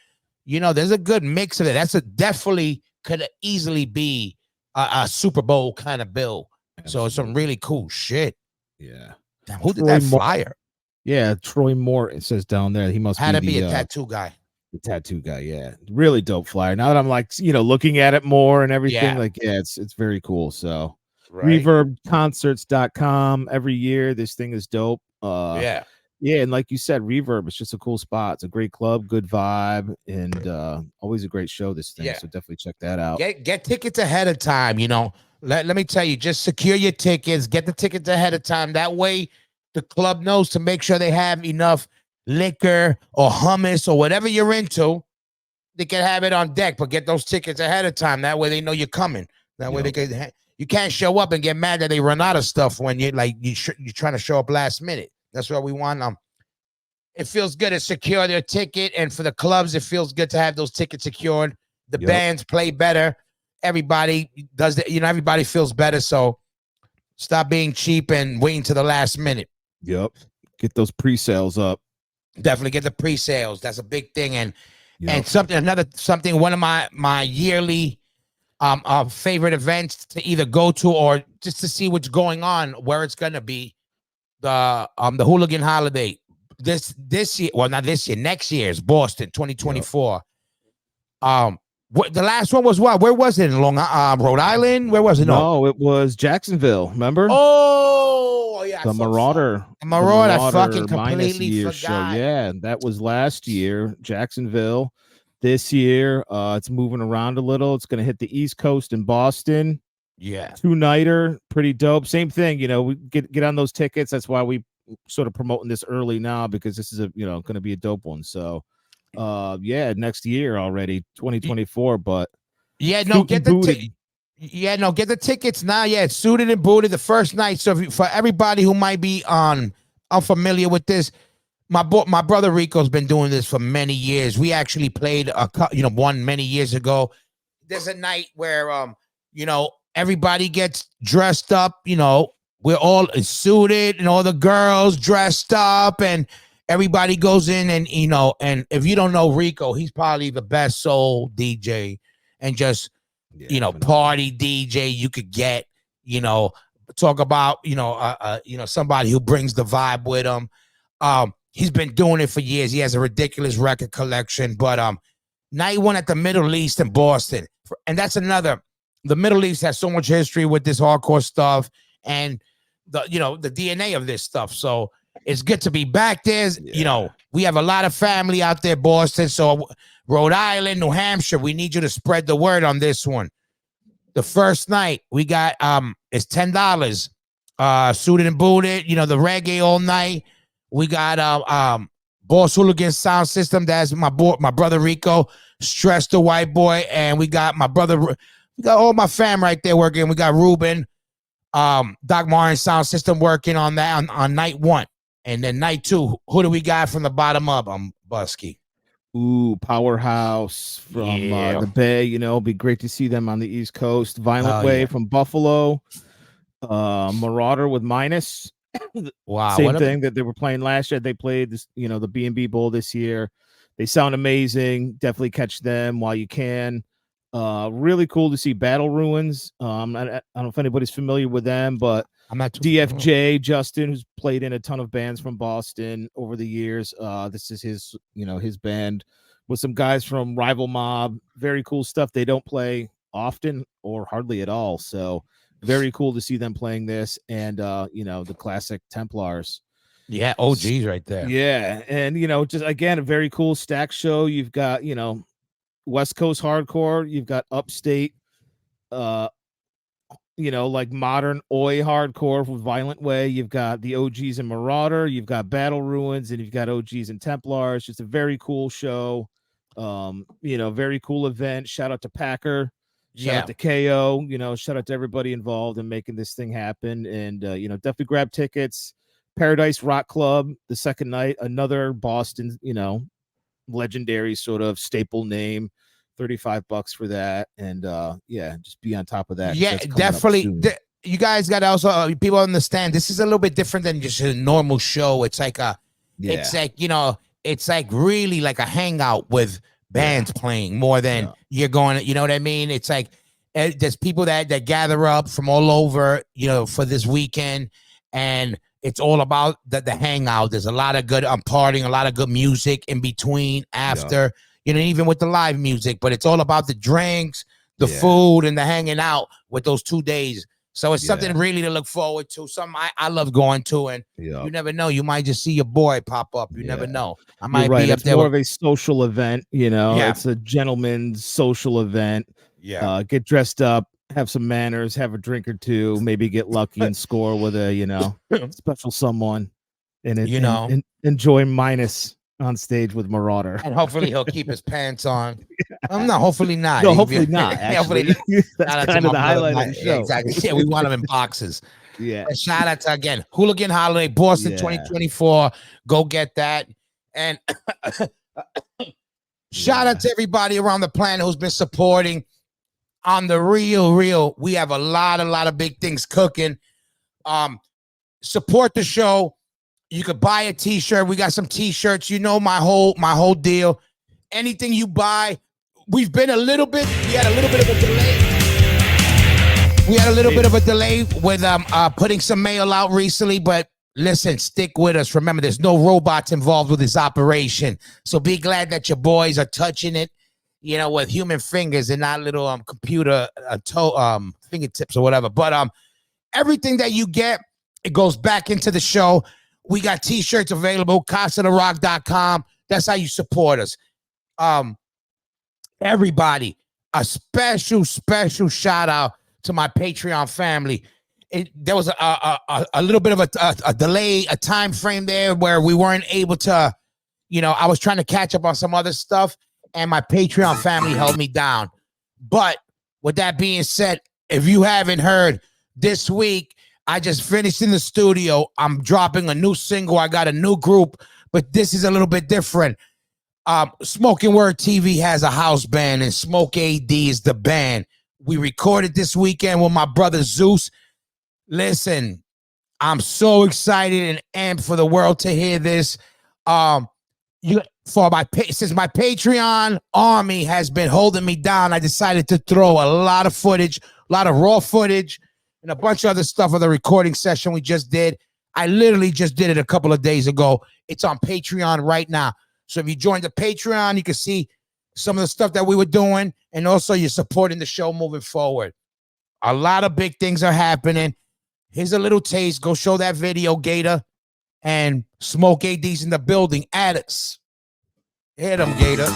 S1: There's a good mix of it. That's a definitely could easily be a Super Bowl kind of bill. So it's some
S2: absolutely.
S1: really cool shit.
S2: Yeah.
S1: Damn, who did
S2: Troy
S1: that
S2: Moore.
S1: flyer?
S2: Yeah, Troy Moore. It says down there. He must
S1: Had
S2: be
S1: to be a tattoo guy.
S2: the tattoo guy. Yeah. Really dope flyer. Now that I'm like, looking at it more and everything,
S1: Yeah.
S2: like, yeah, it's very cool. So
S1: Right.
S2: reverbconcerts.com every year. This thing is dope.
S1: Yeah.
S2: Yeah, and like you said, Reverb, it's just a cool spot. It's a great club, good vibe, and always a great show, this thing.
S1: Yeah.
S2: So definitely check that out.
S1: Get tickets ahead of time. Let me tell you, just secure your tickets. Get the tickets ahead of time. That way, the club knows to make sure they have enough liquor or hummus or whatever you're into. They can have it on deck, but get those tickets ahead of time. That way, they know you're coming. That way, they
S2: Yep.
S1: can. You can't show up and get mad that they run out of stuff when you're trying to show up last minute. That's what we want. It feels good to secure their ticket, and for the clubs, it feels good to have those tickets secured. The
S2: Yep.
S1: bands play better. Everybody does that. Everybody feels better. So stop being cheap and waiting to the last minute.
S2: Yep. Get those pre-sales up.
S1: Definitely get the pre-sales. That's a big thing. And
S2: Yep.
S1: something. One of my yearly favorite events to either go to or just to see what's going on, where it's gonna be the hooligan holiday. This year, well, not this year, next year is Boston 2024. Yep. The last one was what? Where was it? In Rhode Island? Where was it?
S2: No, it was Jacksonville. Remember?
S1: Oh yeah,
S2: The Marauder.
S1: Marauder. I fucking
S2: minus
S1: completely
S2: year
S1: forgot.
S2: show. Yeah, that was last year, Jacksonville. This year, it's moving around a little. It's going to hit the East Coast in Boston.
S1: Yeah,
S2: 2-nighter, pretty dope. Same thing, we get on those tickets. That's why we sort of promoting this early now, because this is going to be a dope one. So yeah, next year already, 2024. But
S1: yeah, no, get the get the tickets now. Yeah, it's suited and booted the first night. So for everybody who might be unfamiliar with this, my brother Rico's been doing this for many years. We actually played one many years ago. There's a night where everybody gets dressed up. We're all suited and all the girls dressed up, and everybody goes in, and and if you don't know Rico, he's probably the best soul DJ and just party DJ you could get. Talk about somebody who brings the vibe with him. He's been doing it for years. He has a ridiculous record collection. But night one at the Middle East in Boston, and that's another. The Middle East has so much history with this hardcore stuff and the DNA of this stuff. So it's good to be back there.
S2: Yeah.
S1: We have a lot of family out there, Boston. So Rhode Island, New Hampshire, we need you to spread the word on this one. The first night we got it's $10. Suited and booted, the reggae all night. We got Boss Hooligan Sound System. That's my brother Rico, Stress the White Boy, and we got my brother. We got all my fam right there working. We got Ruben, Doc Martin Sound System working on that on night one, and then night two. Who do we got from the bottom up? Busky.
S2: Ooh, Powerhouse from the Bay. Be great to see them on the East Coast. Violent Way from Buffalo. Marauder with Minus.
S1: Wow,
S2: same thing that they were playing last year. They played this, the B&B Bowl this year. They sound amazing. Definitely catch them while you can. Really cool to see Battle Ruins. I don't know if anybody's familiar with them, but
S1: I'm not
S2: DFJ Justin, who's played in a ton of bands from Boston over the years. This is his band with some guys from Rival Mob. Very cool stuff. They don't play often or hardly at all. So very cool to see them playing this, and the classic Templars.
S1: Yeah, OGs right there.
S2: Yeah, and just again a very cool stack show. You've got West Coast hardcore, you've got upstate, like modern oi hardcore with Violent Way. You've got the OGs and Marauder. You've got Battle Ruins, and you've got OGs and Templars. Just a very cool show. Very cool event. Shout out to Packer. Shout out to KO. Shout out to everybody involved in making this thing happen. And definitely grab tickets. Paradise Rock Club the second night. Another Boston, legendary sort of staple name. $35 for that, and just be on top of that.
S1: Yeah, definitely. You guys got to also people understand this is a little bit different than just a normal show. It's like it's like it's like really like a hangout with bands playing more than you're going. You know what I mean? It's like there's people that gather up from all over, for this weekend, and it's all about the hangout. There's a lot of good partying, a lot of good music in between, after. Yeah. Even with the live music, but it's all about the drinks, the food, and the hanging out with those 2 days. So it's something really to look forward to. Something I love going to, and you never know. You might just see your boy pop up. You never know. I might be up there.
S2: It's more of a social event, It's a gentleman's social event.
S1: Yeah.
S2: Get dressed up, have some manners, have a drink or two, maybe get lucky and score with a, special someone, and enjoy Minus on stage with Marauder,
S1: and hopefully he'll keep his pants on. No, hopefully not.
S2: No, hopefully not. Hopefully, that's kind of the highlight of the show.
S1: Yeah, exactly. Yeah, we want him in boxes.
S2: Yeah.
S1: And shout out to again Hooligan Holiday Boston 2024. Go get that. And shout out to everybody around the planet who's been supporting. On the real, we have a lot of big things cooking. Support the show. You could buy a t-shirt. We got some t-shirts. My whole deal. Anything you buy, we had a little bit of a delay with putting some mail out recently, but listen, stick with us. Remember, there's no robots involved with this operation. So be glad that your boys are touching it, with human fingers and not little computer fingertips or whatever. But everything that you get, it goes back into the show. We got t-shirts available, casatherock.com. That's how you support us. Everybody, a special shout out to my Patreon family. There was a little bit of a delay, a time frame there where we weren't able to, I was trying to catch up on some other stuff, and my Patreon family held me down. But with that being said, if you haven't heard, this week, I just finished in the studio. I'm dropping a new single. I got a new group, but this is a little bit different. Smoking Word TV has a house band, and Smoke AD is the band. We recorded this weekend with my brother Zeus. Listen, I'm so excited and amped for the world to hear this. Since my Patreon army has been holding me down, I decided to throw a lot of footage, a lot of raw footage, and a bunch of other stuff of the recording session we just did. I literally just did it a couple of days ago. It's on Patreon right now. So if you join the Patreon, you can see some of the stuff that we were doing, and also you're supporting the show moving forward. A lot of big things are happening. Here's a little taste. Go show that video, Gator. And Smoke AD's in the building. Addicts. Hit him, Gator.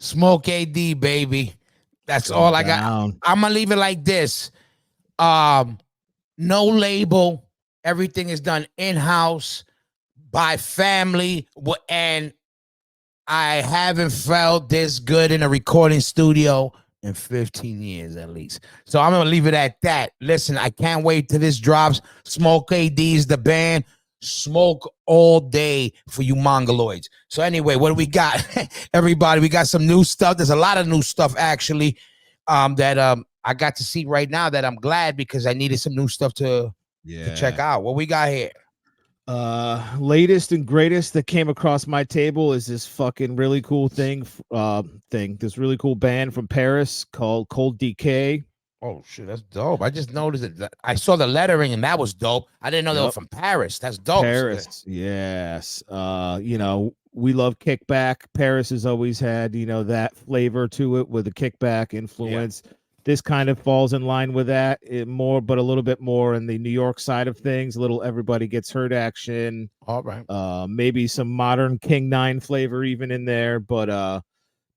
S1: Smoke AD, baby. That's all I got. I'm gonna leave it like this. No label. Everything is done in-house by family. And I haven't felt this good in a recording studio in 15 years at least. So I'm gonna leave it at that. Listen, I can't wait till this drops. Smoke AD is the band. smoke all day for you mongoloids. So anyway, what do we got? Everybody, we got some new stuff. There's a lot of new stuff actually that I got to see right now that I'm glad because I needed some new stuff to check out. What we got here?
S2: Latest and greatest that came across my table is this fucking really cool this really cool band from Paris called Cold Decay.
S1: Oh shit, that's dope. I just noticed it. I saw the lettering and that was dope. I didn't know they were from Paris. That's dope.
S2: Paris, yes. You know, we love kickback. Paris has always had, you know, that flavor to it with the kickback influence. Yeah. This kind of falls in line with that more, but a little bit more in the New York side of things. A little everybody gets hurt action.
S1: All right.
S2: Maybe some modern King 9 flavor even in there, but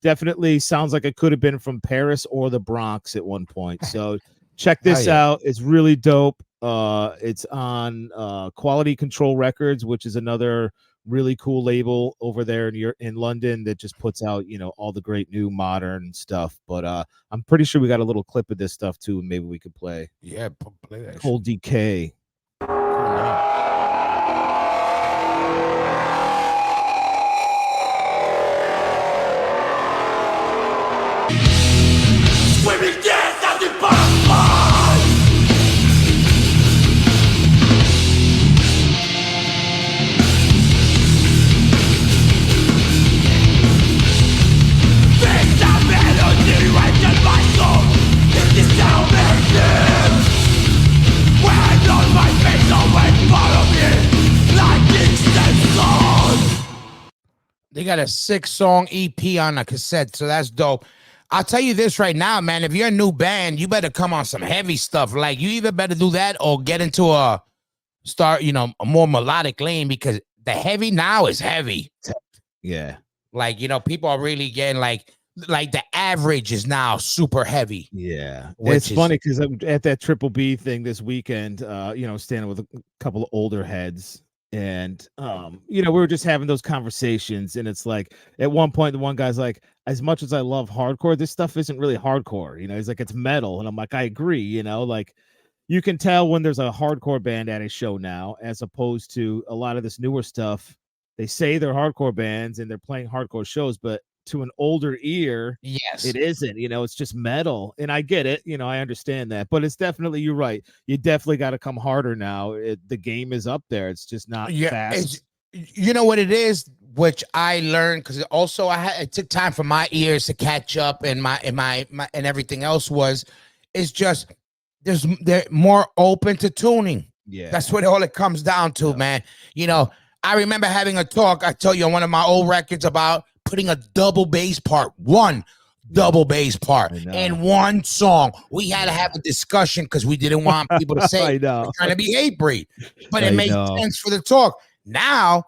S2: definitely sounds like it could have been from Paris or the Bronx at one point. So check this out. It's really dope. It's on Quality Control Records, which is another really cool label over there in London that just puts out, you know, all the great new modern stuff. But I'm pretty sure we got a little clip of this stuff too, and maybe we could play.
S1: Yeah, play that.
S2: Cold Decay.
S3: Screaming death at the bottom.
S1: They got a 6-song EP on a cassette, so that's dope. I'll tell you this right now, man. If you're a new band, you better come on some heavy stuff. Like, you either better do that or get into a more melodic lane, because the heavy now is heavy.
S2: Yeah.
S1: Like, you know, people are really getting like the average is now super heavy.
S2: Yeah. It's funny because I'm at that Triple B thing this weekend, you know, standing with a couple of older heads. And, you know, we were just having those conversations, and it's like, at one point, the one guy's like, as much as I love hardcore, this stuff isn't really hardcore. You know, he's like, it's metal. And I'm like, I agree. You know, like, you can tell when there's a hardcore band at a show now, as opposed to a lot of this newer stuff. They say they're hardcore bands and they're playing hardcore shows, but to an older ear,
S1: yes,
S2: it isn't. You know, it's just metal. And I get it. You know, I understand that, but it's definitely, you're right. You definitely got to come harder now. The game is up there. It's just not fast.
S1: You know what it is, which I learned, because also it took time for my ears to catch up, and my and everything else is just they're more open to tuning.
S2: Yeah,
S1: that's what all it comes down to, man. You know, I remember having a talk, I told you on one of my old records, about putting a double bass part, double bass part in one song. We had to have a discussion because we didn't want people to say we're trying to be hate breed, but it made sense for the talk. Now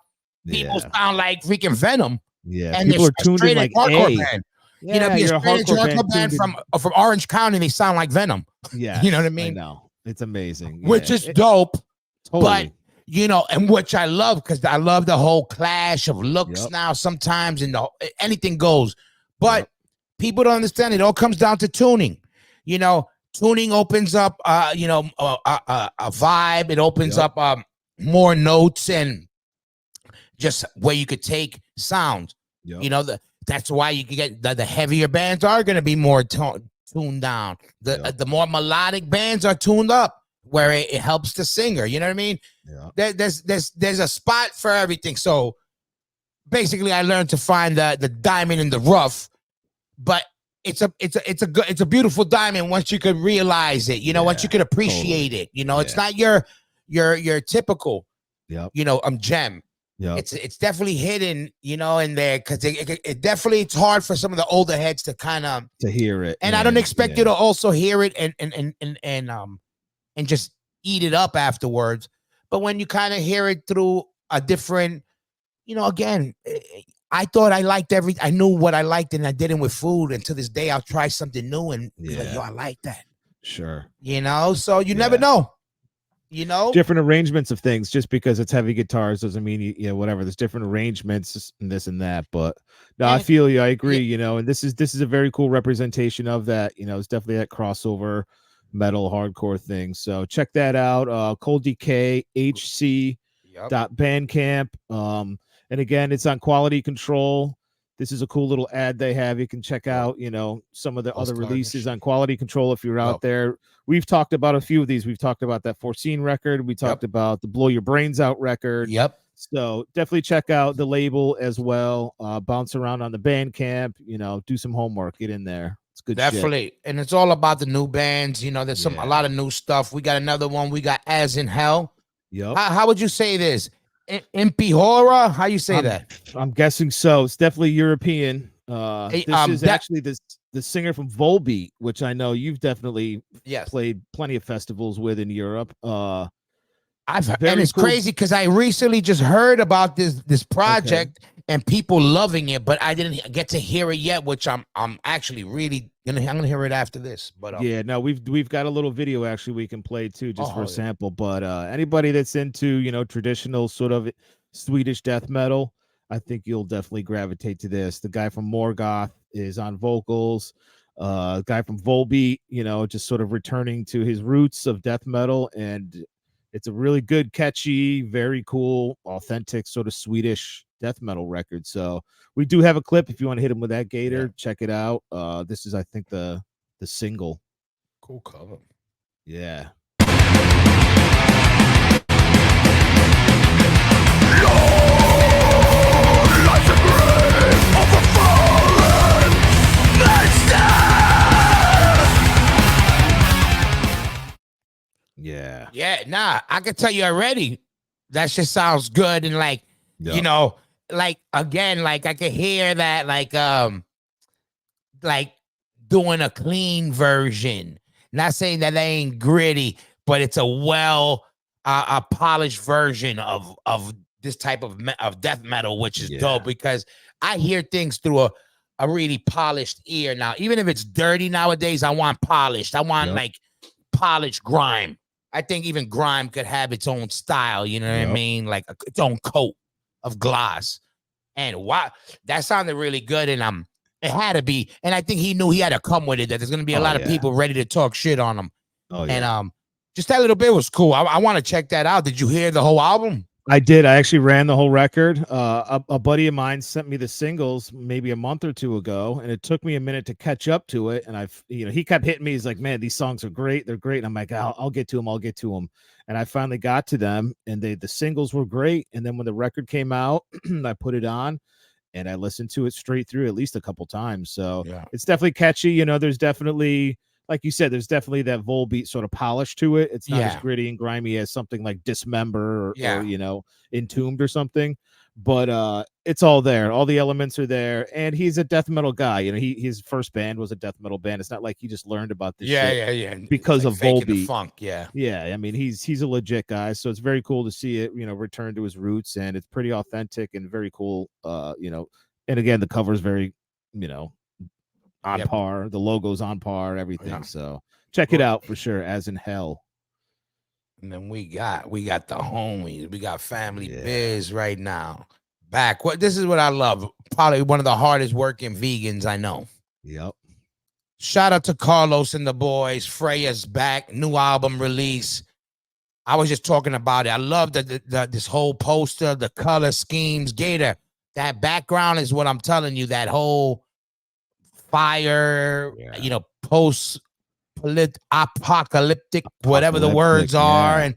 S1: people sound like freaking Venom.
S2: Yeah,
S1: and
S2: people are tuned in like
S1: hardcore band. Yeah, you know, be a hardcore band from Orange County, they sound like Venom.
S2: Yeah,
S1: you know what I mean?
S2: I know. It's amazing.
S1: Which is dope.
S2: Totally.
S1: But you know, and which I love, because I love the whole clash of looks now sometimes, and anything goes. But people don't understand, it all comes down to tuning. You know, tuning opens up a vibe. It opens up more notes, and just where you could take sounds. You know, that's why you can get the heavier bands are going to be more tuned down. The more melodic bands are tuned up, where it helps the singer. You know what I mean? Yeah. There's a spot for everything. So basically, I learned to find the diamond in the rough, but it's a beautiful diamond once you could realize it. You know, once you could appreciate it. You know, it's not your typical gem. Yeah, it's definitely hidden, you know, in there, because it definitely, it's hard for some of the older heads to kind of
S2: hear it,
S1: and I don't expect you to also hear it and just eat it up afterwards. But when you kind of hear it through a different, you know, again, I thought I knew what I liked, and I did it with food. And to this day, I'll try something new and be like, yo, I like that.
S2: Sure.
S1: You know, so you never know. You know,
S2: different arrangements of things. Just because it's heavy guitars doesn't mean you know, whatever. There's different arrangements and this and that. But no, I feel you. I agree. You know, and this is a very cool representation of that. You know, it's definitely that crossover metal hardcore thing. So check that out. Cold Decay HC.
S1: Yep.
S2: .bandcamp. And again, it's on Quality Control. This is a cool little ad they have. You can check out, some of the other releases on Quality Control if you're out there. We've talked about a few of these. We've talked about that Foreseen record. We talked about the Blow Your Brains Out record.
S1: Yep.
S2: So definitely check out the label as well. Bounce around on the Bandcamp, do some homework, get in there. It's good
S1: Definitely.
S2: shit.
S1: And it's all about the new bands. There's a lot of new stuff. We got another one. We got As in Hell.
S2: Yep.
S1: How would you say this? Impihora? How you say that?
S2: I'm guessing so. It's definitely European. This is actually the singer from Volbeat, which I know you've definitely played plenty of festivals with in Europe. And
S1: it's crazy because I recently just heard about this project and people loving it, but I didn't get to hear it yet, which I'm actually really I'm gonna hear it after this. But
S2: we've got a little video actually we can play too, just for a sample. But anybody that's into traditional sort of Swedish death metal, I think you'll definitely gravitate to this. The guy from Morgoth is on vocals. Guy from Volbeat, just sort of returning to his roots of death metal, and it's a really good, catchy, very cool, authentic sort of Swedish death metal record. So we do have a clip if you want to hit him with that gator. Check it out. This is, I think, the single.
S1: Cool cover.
S2: Yeah.
S1: Yeah, nah, I can tell you already. That shit sounds good. And again, I can hear that like doing a clean version. Not saying that they ain't gritty, but it's a polished version of this type of death metal, which is dope because I hear things through a really polished ear. Now, even if it's dirty nowadays, I want polished. I want polished grime. I think even grime could have its own style, you know what I mean? Like its own coat of gloss. And wow, that sounded really good. And it had to be. And I think he knew he had to come with it, that there's going to be a lot of people ready to talk shit on him. And just that little bit was cool. I want to check that out. Did you hear the whole album?
S2: I did. I actually ran the whole record. A buddy of mine sent me the singles maybe a month or two ago, and it took me a minute to catch up to it. And he kept hitting me. He's like, "Man, these songs are great. They're great." And I'm like, "I'll get to them. I'll get to them." And I finally got to them, and the singles were great. And then when the record came out, I put it on, and I listened to it straight through at least a couple times. So it's definitely catchy. There's definitely, like you said, there's definitely that Volbeat sort of polish to it. It's not as gritty and grimy as something like Dismember or Entombed or something, but it's all there. All the elements are there, and he's a death metal guy. His first band was a death metal band. It's not like he just learned about this shit because of Volbeat.
S1: Funk,
S2: I mean, he's a legit guy, so it's very cool to see it, return to his roots, and it's pretty authentic and very cool. And again, the cover is very, on par. The logo's on par, everything. So check it out for sure. As in Hell.
S1: And then we got the homies. We got Family Biz right now. Back. This is what I love. Probably one of the hardest working vegans I know.
S2: Yep.
S1: Shout out to Carlos and the boys. Freya's back. New album release. I was just talking about it. I love this whole poster, the color schemes. Gator, that background is what I'm telling you. That whole fire, post-apocalyptic, whatever the words are, and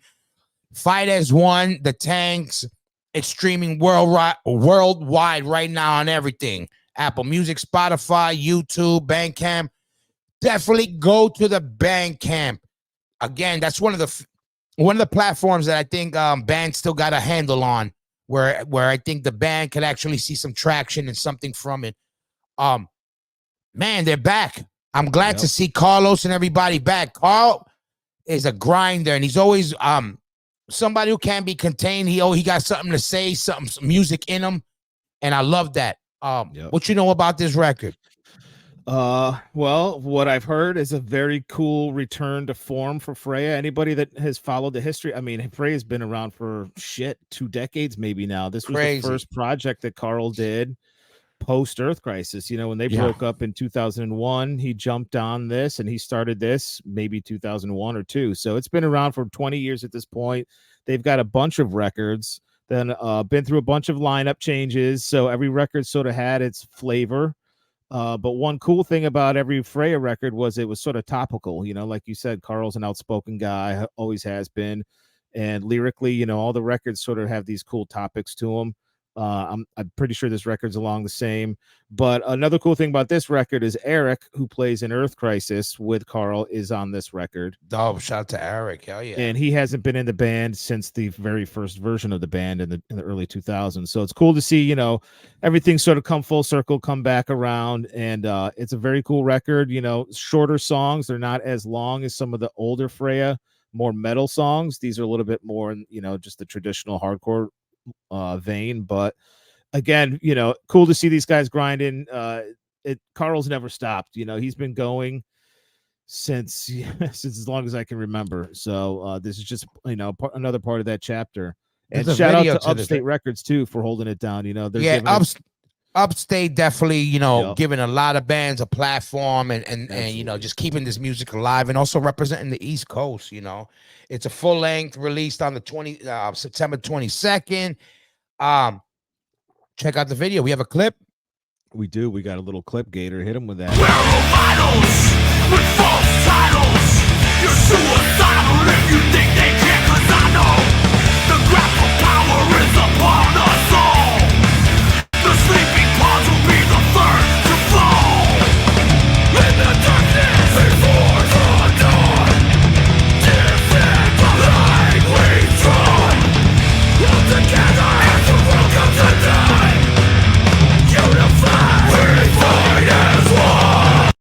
S1: Fight as One, the tanks. It's streaming worldwide right now on everything. Apple Music, Spotify, YouTube, Bandcamp. Definitely go to the Bandcamp. Again, that's one of the platforms that I think bands still got a handle on, where I think the band could actually see some traction and something from it. Man, they're back. I'm glad to see Carlos and everybody back. Carl is a grinder, and he's always somebody who can't be contained. He got something to say, some music in him, and I love that. What you know about this record?
S2: Well, what I've heard is a very cool return to form for Freya. Anybody that has followed the history, I mean, Freya's been around for 2 decades maybe now. This was the first project that Carl did post Earth Crisis. When they broke up in 2001, he jumped on this and he started this maybe 2001 or 2. So it's been around for 20 years at this point. They've got a bunch of records. Then been through a bunch of lineup changes, so every record sort of had its flavor. But one cool thing about every Freya record was it was sort of topical. Like you said, Carl's an outspoken guy, always has been, and lyrically, all the records sort of have these cool topics to them. I'm pretty sure this record's along the same. But another cool thing about this record is Eric, who plays in Earth Crisis with Carl, is on this record.
S1: Oh, shout out to Eric. Hell yeah.
S2: And he hasn't been in the band since the very first version of the band in the early 2000s. So it's cool to see, everything sort of come full circle, come back around. And it's a very cool record, shorter songs. They're not as long as some of the older Freya, more metal songs. These are a little bit more, just the traditional hardcore vein. But again, cool to see these guys grinding. Carl's never stopped. He's been going since as long as I can remember. So this is just another part of that chapter. And shout out to Upstate Records too for holding it down. They're
S1: Upstate definitely giving a lot of bands a platform and just keeping this music alive and also representing the East Coast. It's a full length released on the September 22nd. Check out the video. We have a clip.
S2: We do. We got a little clip. Gator, hit him with that.
S3: We're vitals with false titles. You're suicidal if you think they can, 'cause I know the grab for power is upon us all. The sleeping pods will be the first to fall. In the darkness before the dawn, different like we drawn. All together as the world comes to die. Unified, we fight as one.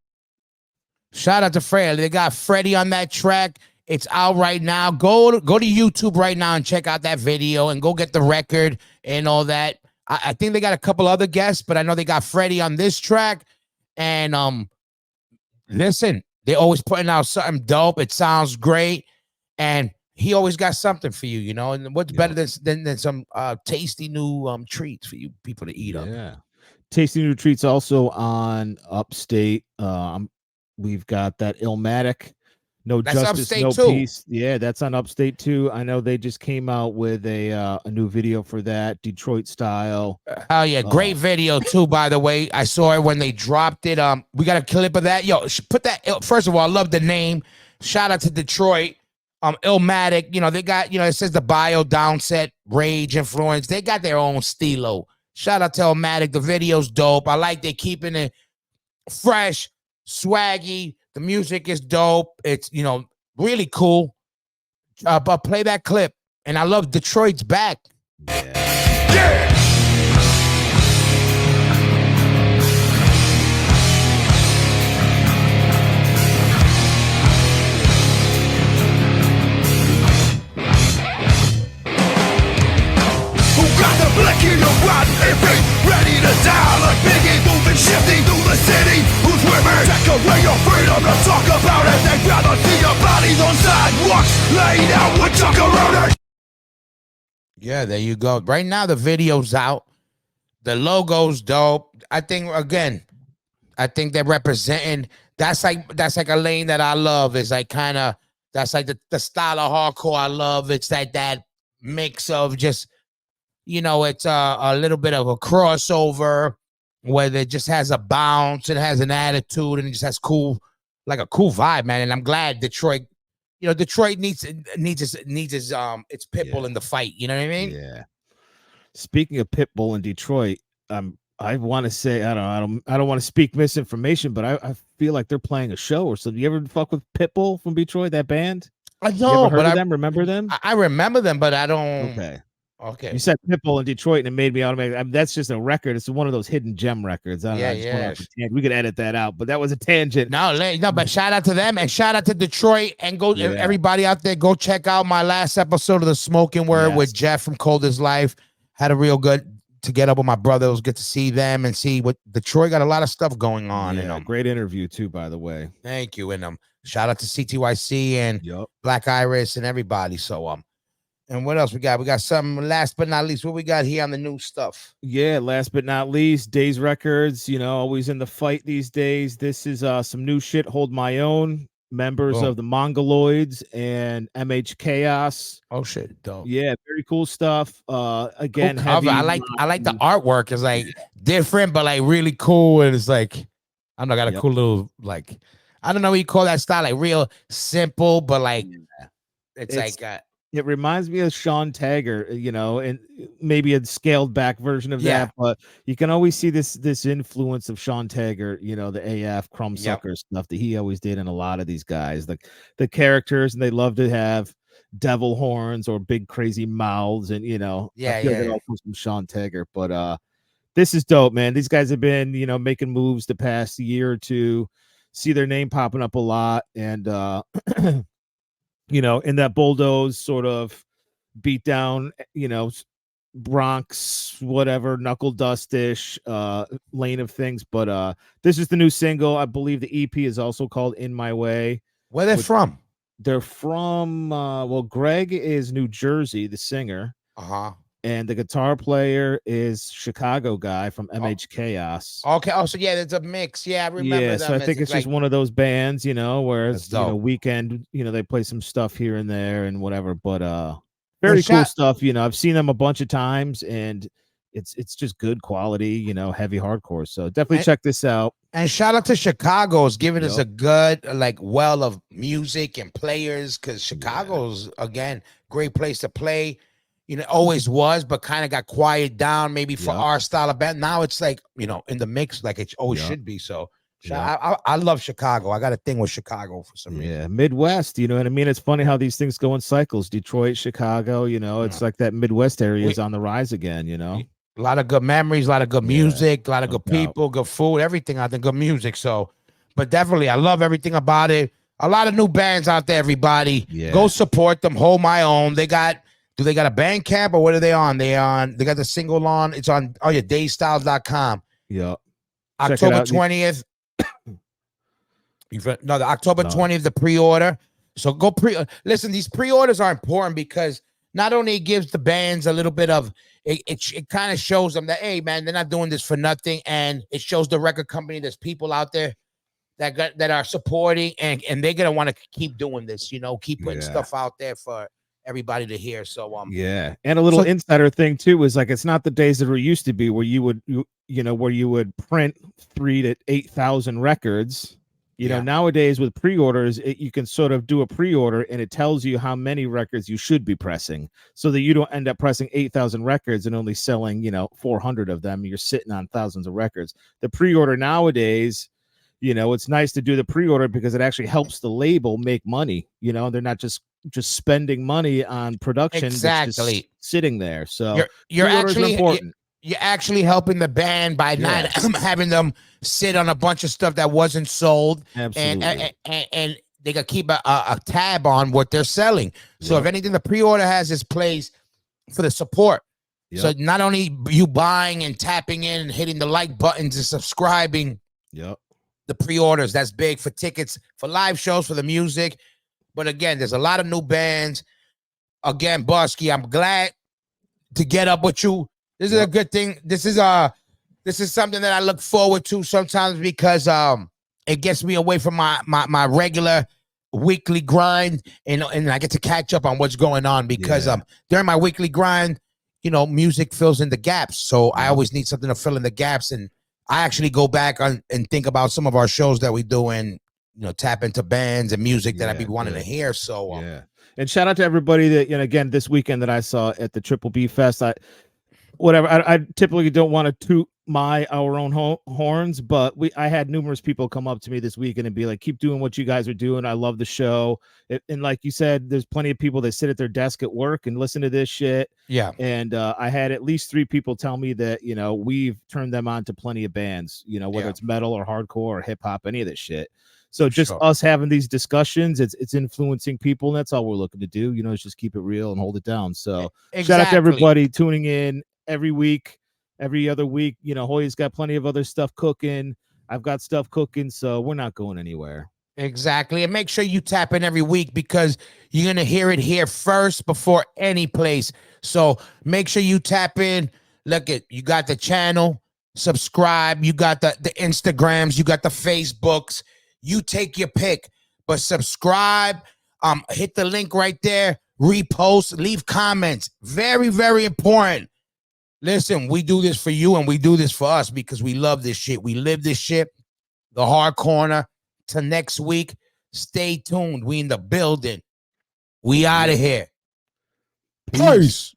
S1: Shout out to Freya. They got Freddie on that track. It's out right now. Go to YouTube right now and check out that video and go get the record and all that. I think they got a couple other guests, but I know they got Freddie on this track. And listen, they're always putting out something dope. It sounds great. And he always got something for you, And what's better than some tasty new treats for you people to eat up?
S2: Yeah. Tasty new treats also on Upstate. We've got that Illmatic. No
S1: That's
S2: Justice,
S1: Upstate
S2: No
S1: too.
S2: Peace. Yeah, that's on Upstate too. I know they just came out with a new video for that, Detroit style.
S1: Oh yeah, great video too. By the way, I saw it when they dropped it. We got a clip of that. Yo, put that. First of all, I love the name. Shout out to Detroit. Illmatic. They got it says the bio downset rage influence. They got their own stilo. Shout out to Illmatic. The video's dope. I like they keeping it fresh, swaggy. The music is dope. It's really cool. But play that clip. And I love Detroit's back.
S3: Yeah. Who got the blick in your rotten iffy? Ready to die like Biggie, moving shifty through the city. Who's women? Take away your freedom to talk about it. They'd rather see your bodies on sidewalks laid out with junk around it.
S1: Yeah, there you go. Right now, the video's out. The logo's dope. I think they're representing. That's like a lane that I love. It's like that's like the style of hardcore I love. It's like that mix of just, it's a little bit of a crossover where it just has a bounce, it has an attitude, and it just has a cool vibe, man. And I'm glad Detroit. Detroit needs its Pitbull in the fight. You know what I mean?
S2: Yeah. Speaking of Pitbull in Detroit, I want to say I don't want to speak misinformation, but I feel like they're playing a show or something. You ever fuck with Pitbull from Detroit? That band?
S1: I know,
S2: you ever heard of them? Remember them?
S1: I remember them, but I don't. Okay.
S2: You said Pitbull in Detroit, and it made me automatic. That's just a record. It's one of those hidden gem records. We could edit that out, but that was a tangent.
S1: No, but shout out to them and shout out to Detroit and everybody out there. Go check out my last episode of The Smoking Word with Jeff from Coldest Life. Had a real good to get up with my brother. It was good to see them and see what Detroit got a lot of stuff going on.
S2: Yeah, great interview too, by the way.
S1: Thank you. And shout out to CTYC and Black Iris and everybody. So and what else we got? We got something last but not least. What we got here on the new stuff?
S2: Yeah, last but not least, Days Records, always in the fight these days. This is some new shit, Hold My Own. members
S1: Boom.
S2: of the Mongoloids and MH Chaos.
S1: Oh shit, dope.
S2: Yeah, very cool stuff. Again,
S1: Cool cover.
S2: heavy.
S1: I like the artwork. It's like different, but like really cool. And it's like I don't know, got a cool little like I don't know what you call that style, like real simple, but like it's like
S2: it reminds me of Sean Tagger, you know, and maybe a scaled back version of that, but you can always see this influence of Sean Tagger, you know, the AF Crumbsucker stuff that he always did in a lot of these guys, like the characters, and they love to have devil horns or big crazy mouths, and you know, I feel like it all comes from Sean Tagger. But this is dope, man. These guys have been, you know, making moves the past year or two, see their name popping up a lot, and you know, in that bulldoze sort of beat down, you know, Bronx, whatever, knuckle dustish lane of things. But this is the new single. I believe the EP is also called In My Way.
S1: Where they're from?
S2: They're from well, Greg is New Jersey, the singer.
S1: Uh-huh.
S2: And the guitar player is Chicago guy from MH Chaos.
S1: Okay. Oh, so yeah, there's a mix. Yeah, I remember.
S2: Yeah, so I think it's just one of those bands, you know, where it's, you know, weekend, you know, they play some stuff here and there and whatever. But very cool stuff. You know, I've seen them a bunch of times, and it's just good quality, you know, heavy hardcore. So definitely check this out.
S1: And shout out to Chicago's giving us a good like well of music and players, because Chicago's again great place to play. You know, always was, but kind of got quiet down maybe for our style of band. Now it's like, you know, in the mix like it always should be. So I love Chicago. I got a thing with Chicago for some reason.
S2: Yeah, Midwest, you know what I mean? It's funny how these things go in cycles. Detroit, Chicago, you know, it's like that Midwest area is on the rise again, you know?
S1: A lot of good memories, a lot of good music, a lot of good people, good food, everything. I think good music. So, but definitely, I love everything about it. A lot of new bands out there, everybody. Go support them. Hold My Own. Do they got a band camp, or what are they on? They got the single on. It's on dazestyles.com.
S2: Yeah.
S1: October 20th. The October 20th, the pre-order. So go listen, these pre-orders are important because not only it gives the bands a little bit of it kind of shows them that, hey man, they're not doing this for nothing, and it shows the record company there's people out there that are supporting, and they're gonna want to keep doing this, you know, keep putting stuff out there for everybody to hear. So
S2: and a little insider thing too is like, it's not the days that were used to be where you would print 3,000 to 8,000 records. You know, nowadays with pre-orders, you can sort of do a pre-order and it tells you how many records you should be pressing, so that you don't end up pressing 8,000 records and only selling, you know, 400 of them. You're sitting on thousands of records. The pre-order nowadays, you know, it's nice to do the pre-order because it actually helps the label make money. You know, they're not just spending money on production.
S1: Exactly.
S2: Sitting there. So
S1: you're actually important. You're actually helping the band by not having them sit on a bunch of stuff that wasn't sold.
S2: Absolutely.
S1: And they can keep a tab on what they're selling. So if anything, the pre-order has this place for the support. So not only you buying and tapping in and hitting the like buttons and subscribing. The pre-orders, that's big for tickets, for live shows, for the music. But again, there's a lot of new bands. Again, Busky, I'm glad to get up with you. This is a good thing. This is something that I look forward to sometimes because it gets me away from my regular weekly grind, and I get to catch up on what's going on because during my weekly grind, you know, music fills in the gaps. So I always need something to fill in the gaps, and I actually go back and think about some of our shows that we do and, you know, tap into bands and music that I be wanting to hear. So
S2: and shout out to everybody that, you know, again, this weekend that I saw at the Triple B Fest. I typically don't want to toot our own horns, but I had numerous people come up to me this weekend and be like, keep doing what you guys are doing. I love the show. And like you said, there's plenty of people that sit at their desk at work and listen to this shit. And I had at least 3 people tell me that, you know, we've turned them on to plenty of bands, you know, whether it's metal or hardcore or hip hop, any of this shit. So just us having these discussions, it's influencing people, and that's all we're looking to do. You know, is just keep it real and hold it down. So shout out to everybody tuning in every week, every other week. You know, Hoy's got plenty of other stuff cooking. I've got stuff cooking, so we're not going anywhere.
S1: Exactly. And make sure you tap in every week because you're going to hear it here first before any place. So make sure you tap in. Look at, you got the channel, subscribe. You got the Instagrams, you got the Facebooks. You take your pick. But subscribe, hit the link right there, repost, leave comments. Very, very important. Listen, we do this for you and we do this for us because we love this shit. We live this shit. The Hard Corner. Till next week. Stay tuned. We in the building. We out of here.
S2: Peace.